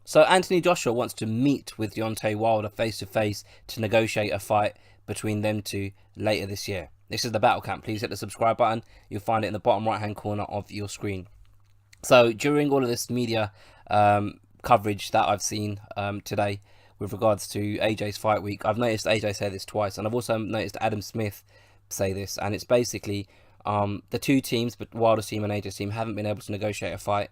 So Anthony Joshua wants to meet with Deontay Wilder face to face to negotiate a fight between them two later this year. This is the Battle Camp. Please hit the subscribe button. You'll find it in the bottom right hand corner of your screen. So during all of this media coverage that I've seen today with regards to AJ's fight week, I've noticed AJ say this twice, and I've also noticed Adam Smith say this, and it's basically the two teams, but Wilder's team and AJ's team, haven't been able to negotiate a fight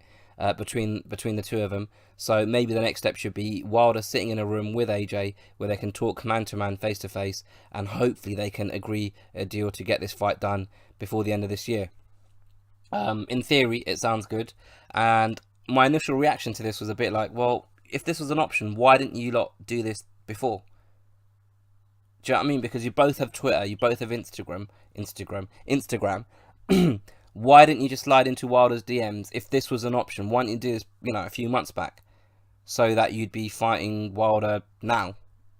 between the two of them. So maybe the next step should be Wilder sitting in a room with AJ where they can talk man to man, face to face, and hopefully they can agree a deal to get this fight done before the end of this year. In theory, it sounds good, and my initial reaction to this was a bit like, well, if this was an option, why didn't you lot do this before? Do you know what I mean? Because you both have Twitter, you both have Instagram. Why didn't you just slide into Wilder's DMs if this was an option? Why didn't you do this, a few months back, so that you'd be fighting Wilder now,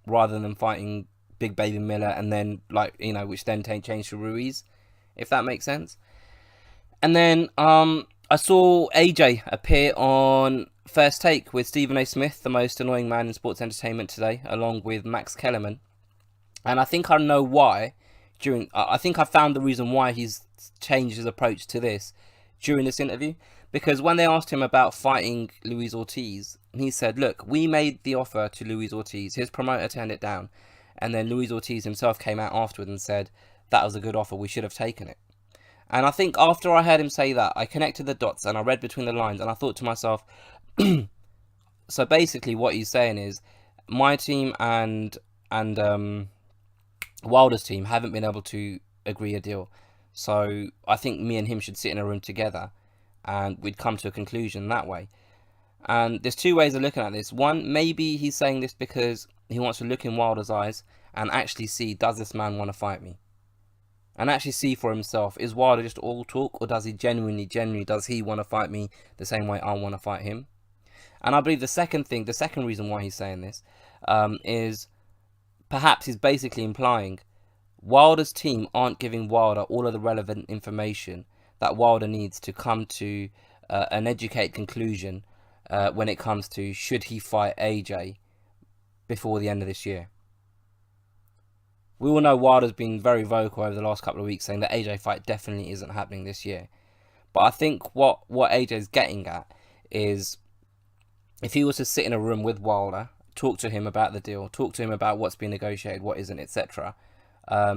rather than fighting Big Baby Miller and then, which then changed to Ruiz, if that makes sense. And then I saw AJ appear on First Take with Stephen A. Smith, the most annoying man in sports entertainment today, along with Max Kellerman. And I think I know why. I think I found the reason why he's changed his approach to this during this interview. Because when they asked him about fighting Luis Ortiz, he said, look, we made the offer to Luis Ortiz. His promoter turned it down. And then Luis Ortiz himself came out afterwards and said, that was a good offer. We should have taken it. And I think after I heard him say that, I connected the dots and I read between the lines and I thought to myself, so basically what he's saying is my team and Wilder's team haven't been able to agree a deal. So I think me and him should sit in a room together and we'd come to a conclusion that way. And there's two ways of looking at this. One, maybe he's saying this because he wants to look in Wilder's eyes and actually see, does this man want to fight me? And actually see for himself, is Wilder just all talk, or does he genuinely, does he want to fight me the same way I want to fight him? And I believe the second reason why he's saying this, is perhaps he's basically implying Wilder's team aren't giving Wilder all of the relevant information that Wilder needs to come to an educated conclusion when it comes to should he fight AJ before the end of this year. We all know Wilder's been very vocal over the last couple of weeks saying that AJ fight definitely isn't happening this year. But I think what AJ's getting at is if he was to sit in a room with Wilder, talk to him about the deal, talk to him about what's been negotiated, what isn't, etc.,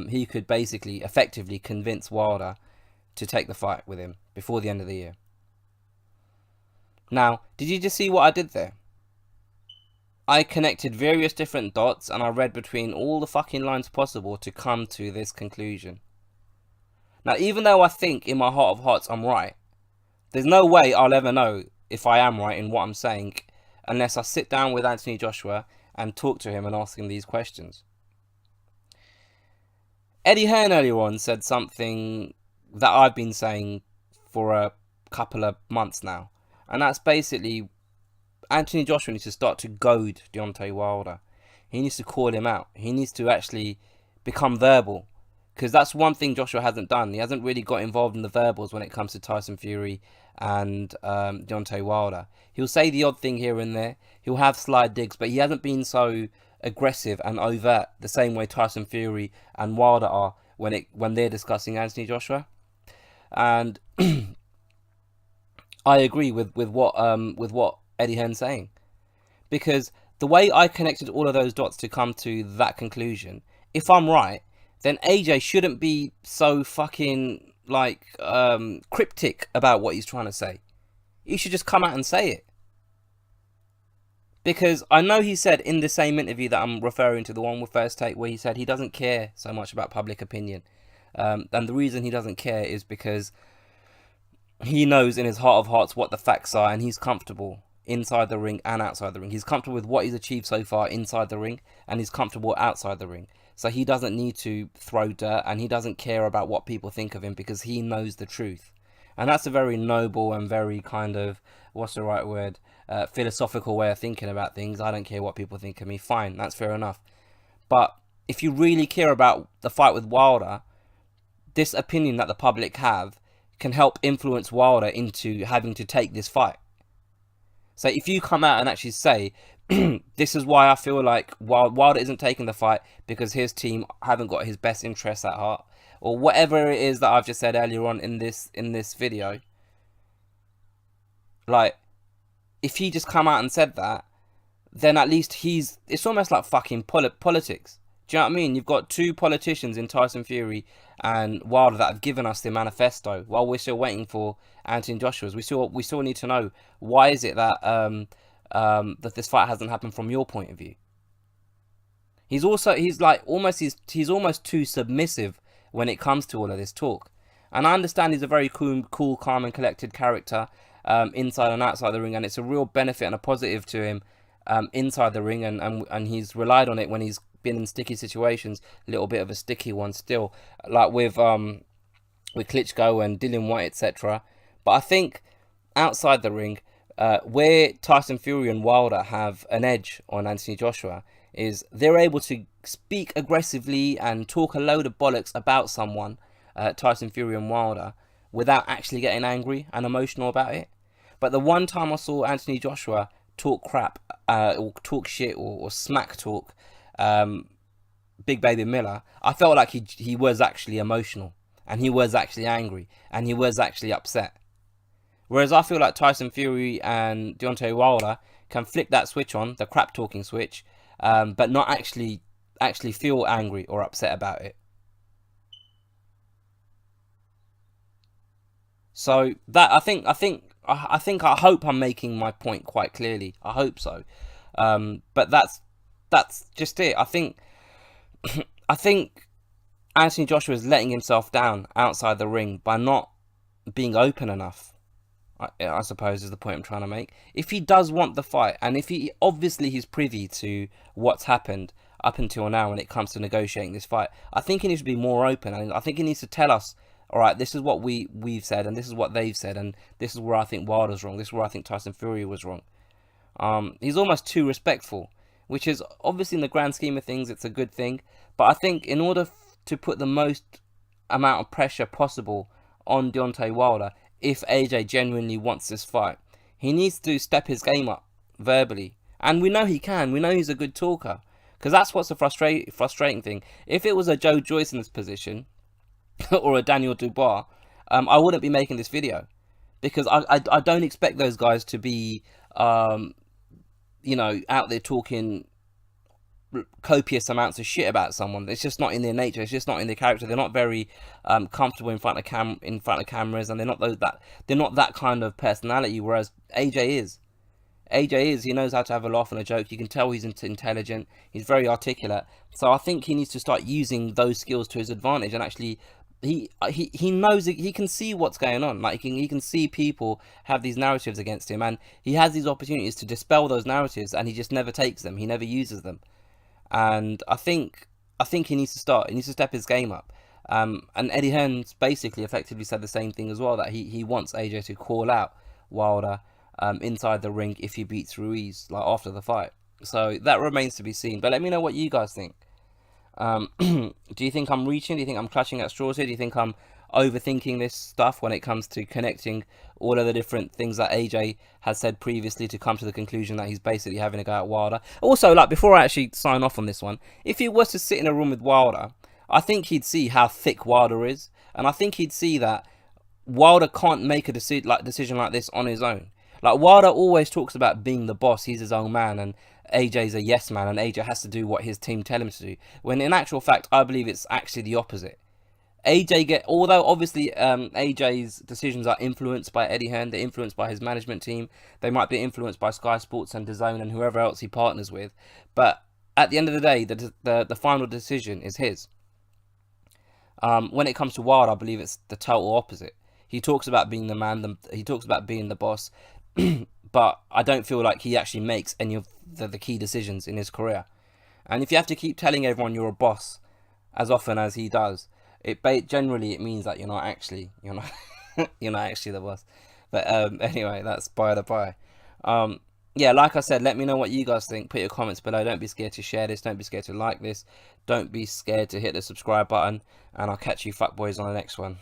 he could basically effectively convince Wilder to take the fight with him before the end of the year. Now, did you just see what I did there? I connected various different dots and I read between all the fucking lines possible to come to this conclusion. Now, even though I think in my heart of hearts I'm right, there's no way I'll ever know if I am right in what I'm saying unless I sit down with Anthony Joshua and talk to him and ask him these questions. Eddie Hearn earlier on said something that I've been saying for a couple of months now, and that's basically Anthony Joshua needs to start to goad Deontay Wilder. He needs to call him out. He needs to actually become verbal. Because that's one thing Joshua hasn't done. He hasn't really got involved in the verbals when it comes to Tyson Fury and Deontay Wilder. He'll say the odd thing here and there. He'll have slide digs, but he hasn't been so aggressive and overt the same way Tyson Fury and Wilder are when they're discussing Anthony Joshua. And I agree with what Eddie Hearn's saying, because the way I connected all of those dots to come to that conclusion, if I'm right, then AJ shouldn't be so fucking cryptic about what he's trying to say. He should just come out and say it. Because I know he said in the same interview that I'm referring to, the one with First Take, where he said he doesn't care so much about public opinion. And the reason he doesn't care is because he knows in his heart of hearts what the facts are, and he's comfortable inside the ring and outside the ring. He's comfortable with what he's achieved so far inside the ring, and he's comfortable outside the ring. So he doesn't need to throw dirt, and he doesn't care about what people think of him because he knows the truth. And that's a very noble and very kind of, what's the right word, philosophical way of thinking about things. I don't care what people think of me. Fine, that's fair enough. But if you really care about the fight with Wilder, this opinion that the public have can help influence Wilder into having to take this fight. So if you come out and actually say, this is why I feel like Wilder isn't taking the fight because his team haven't got his best interests at heart, or whatever it is that I've just said earlier on in this video, like, if he just come out and said that, then at least it's almost like fucking politics. Do you know what I mean? You've got two politicians in Tyson Fury and Wilder that have given us the manifesto while we're still waiting for Anthony Joshua's. We still need to know, why is it that that this fight hasn't happened from your point of view? He's almost too submissive when it comes to all of this talk. And I understand he's a very cool, calm, and collected character inside and outside the ring, and it's a real benefit and a positive to him inside the ring, and he's relied on it when he's been in sticky situations, a little bit of a sticky one still, like with Klitschko and Dillian White, etc. But I think outside the ring, where Tyson Fury and Wilder have an edge on Anthony Joshua is they're able to speak aggressively and talk a load of bollocks about someone, Tyson Fury and Wilder, without actually getting angry and emotional about it. But the one time I saw Anthony Joshua talk crap, or talk shit, or smack talk Big Baby Miller, I felt like he was actually emotional, and he was actually angry, and he was actually upset. Whereas I feel like Tyson Fury and Deontay Wilder can flick that switch on, the crap talking switch, but not actually feel angry or upset about it. So that I hope I'm making my point quite clearly. I hope so. But that's just it. I think Anthony Joshua is letting himself down outside the ring by not being open enough, I suppose, is the point I'm trying to make. If he does want the fight, and if he's privy to what's happened up until now when it comes to negotiating this fight, I think he needs to be more open, and I think he needs to tell us, all right, this is what we've said, and this is what they've said, and this is where I think Wilder's wrong, this is where I think Tyson Fury was wrong. He's almost too respectful, which is obviously in the grand scheme of things, it's a good thing. But I think in order to put the most amount of pressure possible on Deontay Wilder, if AJ genuinely wants this fight, he needs to step his game up verbally. And we know he can. We know he's a good talker. Because that's what's the frustrating thing. If it was a Joe Joyce in this position, or a Daniel Dubois, I wouldn't be making this video. Because I don't expect those guys to be, out there talking copious amounts of shit about someone. It's just not in their nature. It's just not in their character. They're not very comfortable in front of cameras, and they're not that kind of personality. Whereas AJ is. He knows how to have a laugh and a joke. You can tell he's intelligent. He's very articulate. So I think he needs to start using those skills to his advantage, and actually. He knows, he can see what's going on. Like he can see people have these narratives against him, and he has these opportunities to dispel those narratives, and he just never takes them. He never uses them. And I think he needs to start. He needs to step his game up. And Eddie Hearn's basically effectively said the same thing as well, that he wants AJ to call out Wilder inside the ring if he beats Ruiz, like after the fight. So that remains to be seen. But let me know what you guys think. Do you think I'm reaching? Do you think I'm clutching at straws here? Do you think I'm overthinking this stuff when it comes to connecting all of the different things that AJ has said previously to come to the conclusion that he's basically having a go at Wilder? Also, like, before I actually sign off on this one, if he was to sit in a room with Wilder, I think he'd see how thick Wilder is, and I think he'd see that Wilder can't make a decision like this on his own. Like, Wilder always talks about being the boss, he's his own man, and AJ's a yes man, and AJ has to do what his team tell him to do. When in actual fact, I believe it's actually the opposite. Although obviously AJ's decisions are influenced by Eddie Hearn, they're influenced by his management team, they might be influenced by Sky Sports and DAZN and whoever else he partners with, but at the end of the day, the final decision is his. When it comes to Wilder, I believe it's the total opposite. He talks about being the man, he talks about being the boss, but I don't feel like he actually makes any of the key decisions in his career. And if you have to keep telling everyone you're a boss as often as he does, generally it means that you're not actually the boss. But anyway, that's by the by. Yeah, like I said, let me know what you guys think. Put your comments below. Don't be scared to share this. Don't be scared to like this. Don't be scared to hit the subscribe button. And I'll catch you fuckboys on the next one.